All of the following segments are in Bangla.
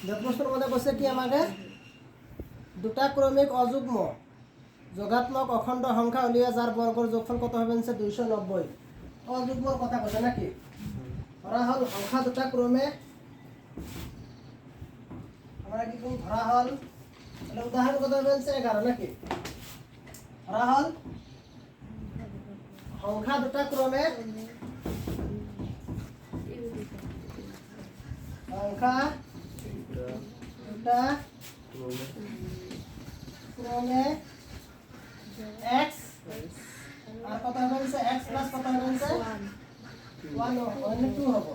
প্রশ্নের মধ্যে বলছে কি আমাদের দুটা ক্রমিক অযুগ্ম যোগাত্মক অখণ্ড সংখ্যা উলিয়ে যার বর্গর যোগফল কত হবে 290। অযুগ্মর কথা বলছে নাকি? ধরা হল সংখ্যা দুটা ক্রমে আমরা কি কোন ধরা হল তাহলে উদাহরণ কত হবে 11 নাকি? ধরা হল সংখ্যা দুটা ক্রমে সংখ্যা দুটা ক্রমে x আর কত হবে x প্লাস কত হবে 1 মানে 2 হবে।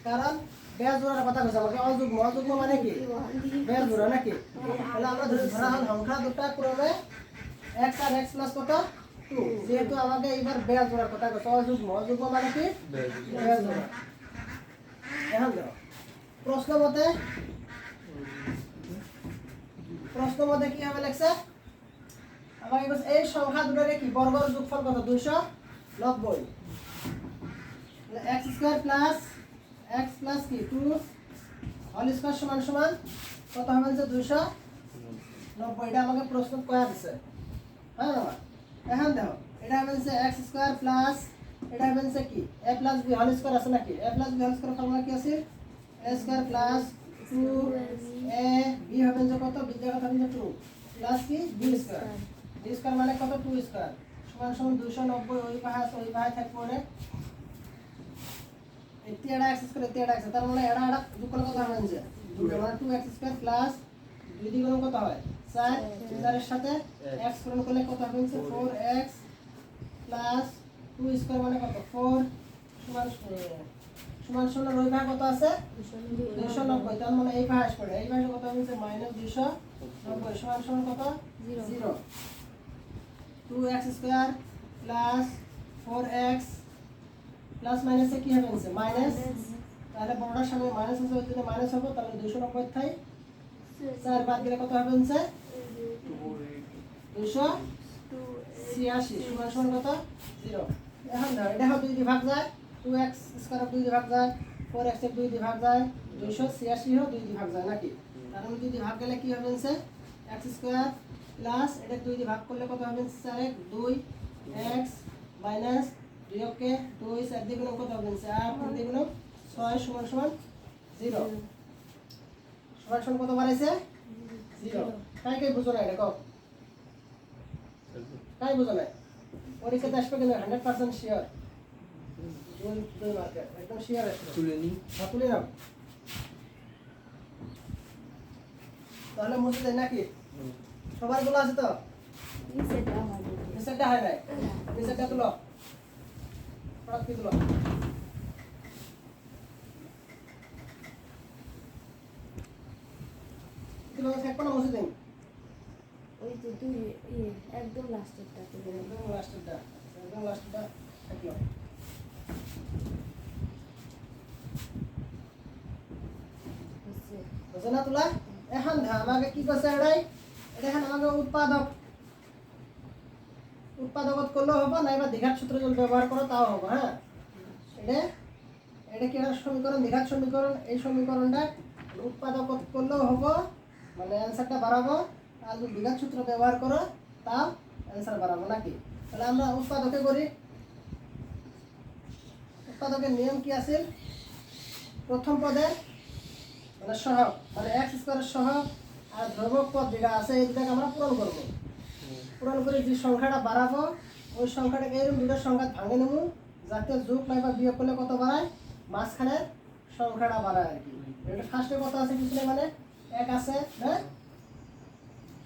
কারণ বেজ জোড়ার কথা কইছে আমাকে অযুগ্ম। অযুগ্ম মানে কি? বেজ জোড়া নাকি? তাহলে আমরা ধরা হল সংখ্যা দুটা ক্রমে x আর x প্লাস কত 2। যেহেতু আমাকে এবার বেজ জোড়ার কথা কইছে অযুগ্ম। অযুগ্ম মানে কি? বেজ জোড়া। এখন দাও প্রশ্ন মতে কি হবে লেখছে আমাকে বলছে এই সংখ্যা দুটোর কি বর্গের যোগফল কত 290। x² প্লাস x প্লাস কি 2 হোল স্কয়ার সমান সমান কত হবে 290। এটা আমাকে প্রশ্ন কয়া দিছে। হ্যাঁ এখন দেখো এটা হবে x² প্লাস এটা হবে কি a plus b whole square আছে নাকি? a plus b whole square formula কি আছে? a square plus 2a b হবে কত? b জায়গা হবে 2 প্লাস কি b স্কয়ার। b স্কয়ার মানে কত? 2 স্কয়ার সমান সমান 290। ওই পাশে আছে ওই পাশে থাকবে পড়ে এটিটা x স্কয়ার এটিটা x তার মানে এটা যোগ করলে কত হবে 2x স্কয়ার প্লাস 2 দ্বিগুণ কত হয় 4 4 এর সাথে x গুণ করলে কত হবে 4x প্লাস 2 স্কয়ার মানে কত 4 সমান সমান ওই ভাগ কত আছে 290। তার মানে এই ভাগ আসবে এই ভাগে কত হবে -290 সমান সমান কত 0। 2x square plus 4x plus মাইনাসে কি হবে মাইনাস। তাহলে বড়টার সামনে মাইনাস আছে ওই জন্য মাইনাস হবে। তাহলে 290 থাই 4 বাদ দিলে কত হবে 286 সমান সমান কত 0। এখন না এটা হবে 2 দিয়ে ভাগ যায় 2x স্কয়ার 2 দিয়ে ভাগ যায় 4x এর 2 দিয়ে ভাগ যায় 286 হবে 2 দিয়ে ভাগ যায় নাকি? তার মানে 2 দিয়ে ভাগ গেলে কি হবে x স্কয়ার প্লাস এটা 2 দিয়ে ভাগ করলে কত হবে 4x 2x মাইনাস 2 কে 2 4 দিয়ে গুণ কত হবে 4 3 দিয়ে গুণ 6 সমান সমান 0 সমান সমান কত বাড়াইছে 0। কাই বুঝো না এটা কও কাই বুঝো না? পরীক্ষাতে আসবে কিনা 100% শিওর? দুই মার্কে একদম শিওর আসবে। তুলে নাও তাহলে মুছে দেয় নাকি? সবার গুলো আছে তো? নিচেরটা হয় নাই নিচেরটা তুলো পড়াতে তুলো। তুলো থাকবো না মুছে দিন ওই যে তুই একদম লাস্টেরটা একদম লাস্টটা থাকলো। বুঝো না তুলা? এখন আমাকে কি করছে এটাই এটা এখন আমাকে উৎপাদকত করলেও হবো না এবার দ্বিঘাত সূত্র যদি ব্যবহার করো তাও হবো। হ্যাঁ এটা কি একটা সমীকরণ দ্বিঘাত সমীকরণ। এই সমীকরণটা উৎপাদকত করলেও হবো মানে অ্যান্সারটা বাড়াবো। আর যদি দ্বিঘাত সূত্র ব্যবহার করো তাও অ্যান্সার বাড়াবো নাকি? তাহলে আমরা উৎপাদকে করি। উৎপাদকের নিয়ম কি আছে? প্রথম পদে মানে সহগ মানে x স্কয়ারের সহগ আর ধ্রুবক পদ যেটা আছে এই দুটাকে আমরা পূরণ করব। পূরণ করে যে সংখ্যাটা বাড়াবো ওই সংখ্যাটাকে এরকম দুটো সংখ্যা ভাঙে নেব যাতে যোগ নাই বা বিয়োগ করলে কত বাড়ায় মাঝখানের সংখ্যাটা বাড়ায় আর কি। এটা ফার্স্টে কত আছে কিছু মানে 1 আছে হ্যাঁ।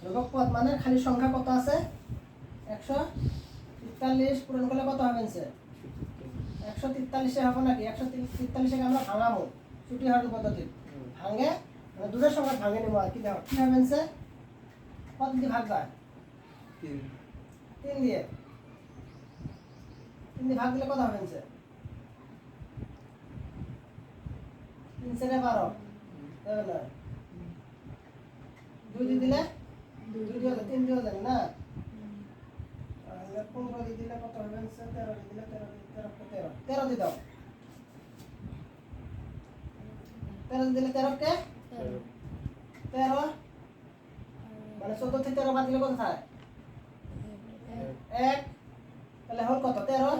ধ্রুবক পদ মানে খালি সংখ্যা কত আছে 143 পূরণ করলে কত হবে 143 এ হবে নাকি? 143 কে আমরা ভাঙাবো ছুটি হার পদ্ধতি ভাঙে মানে দুটো সংখ্যা ভাঙে নেব আর কি। দেখো কি হবে কত দিয়ে ভাগ যায় 3 দিয়ে ভাগ দিলে কত হবে 3 4 12 তাই না? 2 দিয়ে দিলে 2 দিয়ে 3 দিয়ে যাবে না? 15 দিয়ে দিলে কত হবে 13 দিয়ে দিলে 13 দিয়ে দাও 13 দিলে 13 কে 13 মানে 14 থেকে 13 বাদ দিলে কত থাকে 1 তাহলে হল কত 13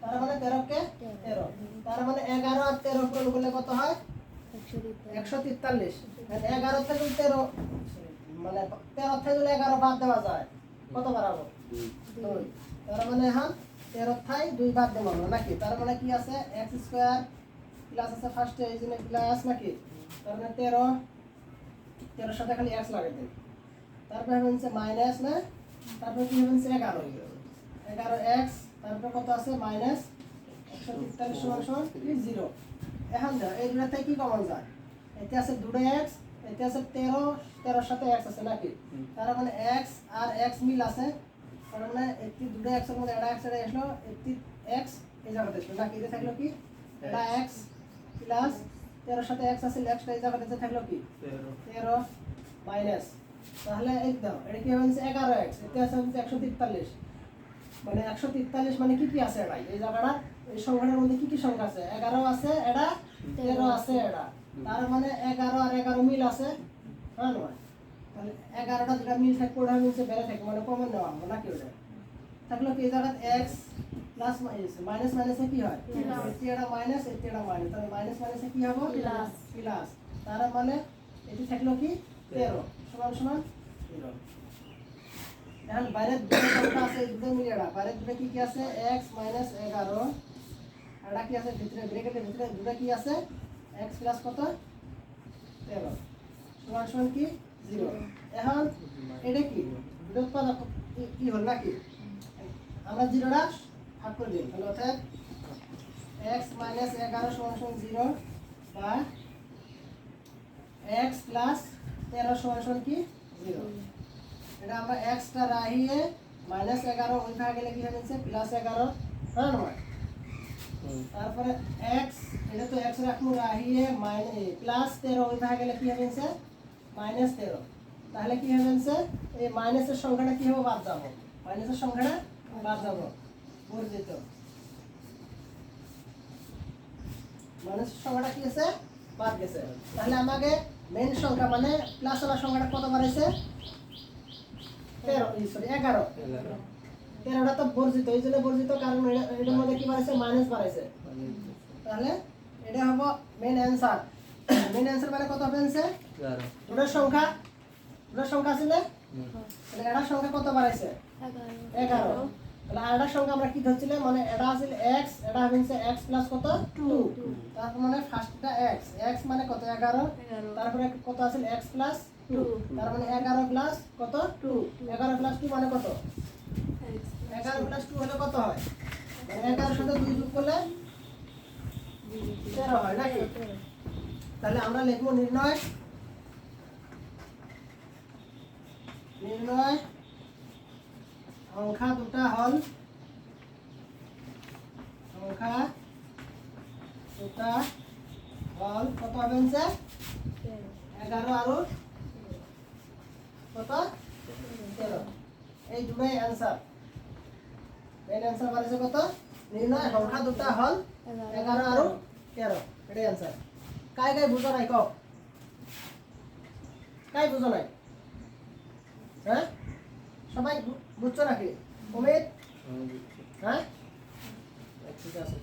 তার মানে 13 কে 13 তার মানে 11 আর 13 পূরণ করলে কত হয় 143 মানে 11 থেকে 13 মানে 13 থেকে 11 বাদ দেওয়া যায় কত বাড়াবো 2 তার মানে এখন 13 থেকে 2 বাদ দেব নাকি তার মানে কি আছে x স্কয়ার প্লাস আছে ফার্স্টে এই জন্য প্লাস নাকি তার মানে 13 13 সাথে খালি x লাগাই দেন তারপর হচ্ছে মাইনাস না তারপর কি হচ্ছে 11x তারপর কত আছে মাইনাস 143 সমান 0 এখন দাও এই দুটো থেকে কি কমন যায় এতে আছে 2x এতে আছে 13 13 সাথে x আছে নাকি তার মানে x আর x মিল আছে তার মানে এতে 2x এর মধ্যে এটা x এর আসলো এতে x এই জায়গাতে আসলো নাকি এটা থাকলো কি এটা x প্লাস 13 সাথে x আছে x টা এই জায়গাতে থাকলো কি 13 মাইনাস তাহলে এই দাও এটা কি হচ্ছে 11x এতে আছে হচ্ছে 143 মানে 143 মানে কি কি আছে এটা এই জায়গাটা এই সংখ্যাটার মধ্যে কি কি সংখ্যা আছে 11 আছে এটা 13 আছে এটা তার মানে 11 আর 11 মিল আছে হ্যাঁ না তাহলে 11টা যেটা মিল থাকে ওটা মিলছে বেরে থাকে মানে কমন নেওয়া হবে নাকি ওটা থাকলো কি এই জায়গাতে x প্লাস মাইনাস মাইনাসে কি হয় এটি এটা মাইনাস এটি এটা মাইনাস তাহলে মাইনাস মাইনাসে কি হবে প্লাস প্লাস তার মানে এটি থাকলো কি 13 সমান সমান 0 এখন বাইরে দুটো সংখ্যা আছে দুটো মিলে এটা বাইরে দুটো কি কি আছে x - 11 এটা কি আছে ভিতরে ব্র্যাকেটের ভিতরে দুটো কি আছে x প্লাস কত 13 সমান সমান কি 0 এখন এটা কি দুটো উৎপাদক কি হল নাকি আমরা 0টা ভাগ করে দিই তাহলে অর্থাৎ x - 11 সমান সমান 0 বা x প্লাস 13 সমান সমান কি 0 এটা আমরা x টা রাহিয়ে -11 ওই ভাগে গেলে কি হচ্ছে +11 হ্যাঁ না তারপরে x এটা তো x রাখমু রাহিয়ে +13 ওই ভাগে গেলে কি হচ্ছে -13 তাহলে কি হচ্ছে এই মাইনাসের সংখ্যাটা কি হবে বাদ যাবে মাইনাসের সংখ্যাটা বাদ যাবে বর্জিত মাইনাসের সংখ্যাটা কি আছে বাদ গেছে তাহলে আমাকে মেইন সংখ্যা মানে প্লাস ওয়ালা সংখ্যাটা কত বাড়াইছে 13টা তো বর্জিত এই জন্য বর্জিত কারণ এটার মধ্যে কি বাড়াইছে মাইনাস বাড়াইছে তাহলে এটা হবে মেইন অ্যানসার মেইন অ্যানসার মানে কত হবে অ্যানসার 11 ওটার সংখ্যা ছিল তাহলে এটার সংখ্যা কত বাড়াইছে 11 তাহলে আরটার সংখ্যা আমরা কি ধরছিলাম মানে এটা আছিল x এটা হচ্ছে x প্লাস কত 2 তার মানে ফার্স্টটা x মানে কত 11 তারপরে কত আছিল x প্লাস 2 তার মানে 11 প্লাস কত 2 11 প্লাস 2 মানে কত 11 প্লাস 2 হলে কত হয় মানে 11 সাথে 2 যোগ করলে 13 হয় নাকি তাহলে আমরা লিখব নির্ণয় সংখ্যা দুটা হল কত হবে 11 আর কত 13 এই দুটোই অ্যানসার মেইন অ্যানসার বাড়ছে কত নির্ণয় সংখ্যা দুটা হল 11 আর 13 এটাই অ্যানসার কাই বুঝো নাই কও কাই বুঝো নাই হ্যাঁ সবাই বুঝছো নাকি অমিত হ্যাঁ ঠিক আছে